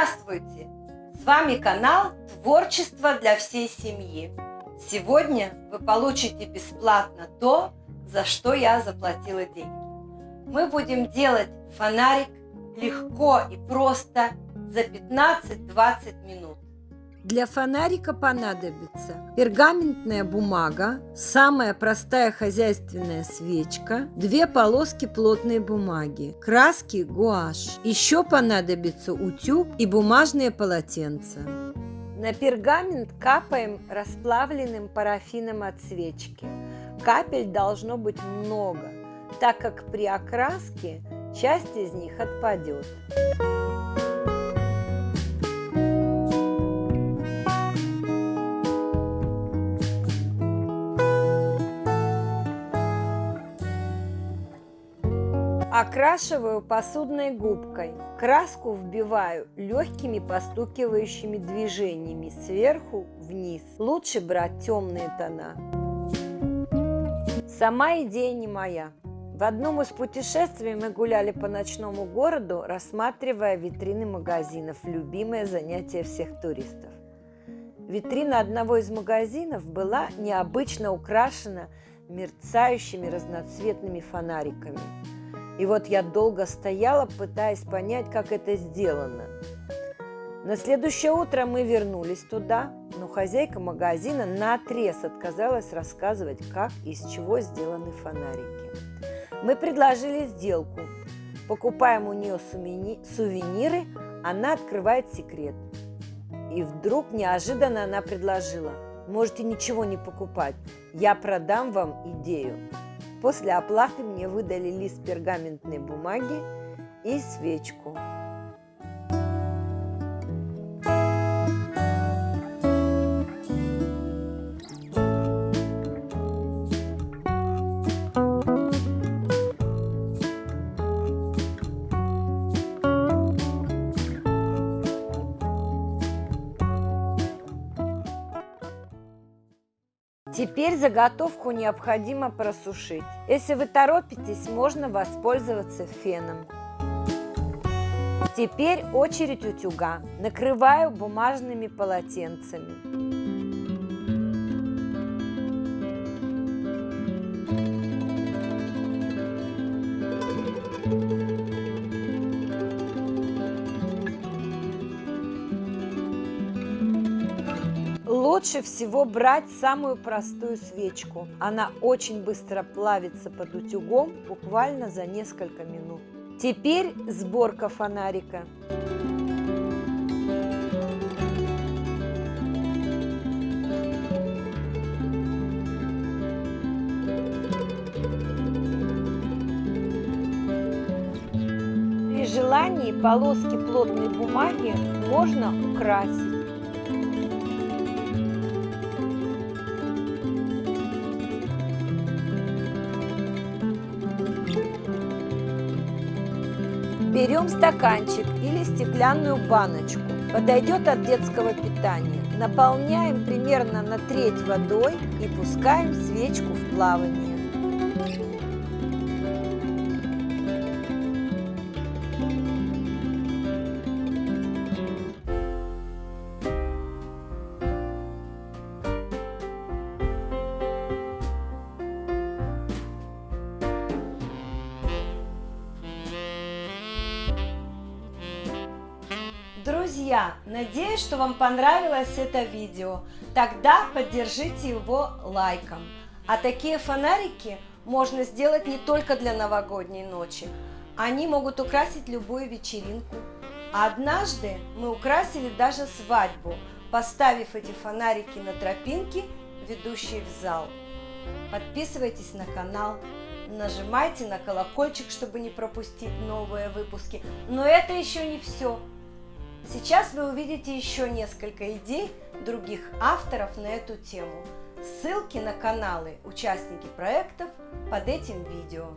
Здравствуйте! С вами канал «Творчество для всей семьи». Сегодня вы получите бесплатно то, за что я заплатила деньги. Мы будем делать фонарик легко и просто за 15-20 минут. Для фонарика понадобится пергаментная бумага, самая простая хозяйственная свечка, 2 полоски плотной бумаги, краски гуашь. Еще понадобится утюг и бумажные полотенца. На пергамент капаем расплавленным парафином от свечки. Капель должно быть много, так как при окраске часть из них отпадет. Окрашиваю посудной губкой. Краску вбиваю легкими постукивающими движениями сверху вниз. Лучше брать темные тона. Сама идея не моя. В одном из путешествий мы гуляли по ночному городу, рассматривая витрины магазинов, любимое занятие всех туристов. Витрина одного из магазинов была необычно украшена мерцающими разноцветными фонариками. И вот я долго стояла, пытаясь понять, как это сделано. На следующее утро мы вернулись туда, но хозяйка магазина наотрез отказалась рассказывать, как и из чего сделаны фонарики. Мы предложили сделку. Покупаем у нее сувениры, она открывает секрет. И вдруг неожиданно она предложила: можете ничего не покупать, я продам вам идею. После оплаты мне выдали лист пергаментной бумаги и свечку. Теперь заготовку необходимо просушить. Если вы торопитесь, можно воспользоваться феном. Теперь очередь утюга. Накрываю бумажными полотенцами. Лучше всего брать самую простую свечку. Она очень быстро плавится под утюгом, буквально за несколько минут. Теперь сборка фонарика. При желании полоски плотной бумаги можно украсить. Берем стаканчик или стеклянную баночку, подойдет от детского питания. Наполняем примерно на треть водой и пускаем свечку в плавание. Друзья, надеюсь, что вам понравилось это видео. Тогда поддержите его лайком. А такие фонарики можно сделать не только для новогодней ночи. Они могут украсить любую вечеринку. А однажды мы украсили даже свадьбу, поставив эти фонарики на тропинке, ведущей в зал. Подписывайтесь на канал, нажимайте на колокольчик, чтобы не пропустить новые выпуски. Но это еще не все. Сейчас вы увидите еще несколько идей других авторов на эту тему. Ссылки на каналы участники проектов под этим видео.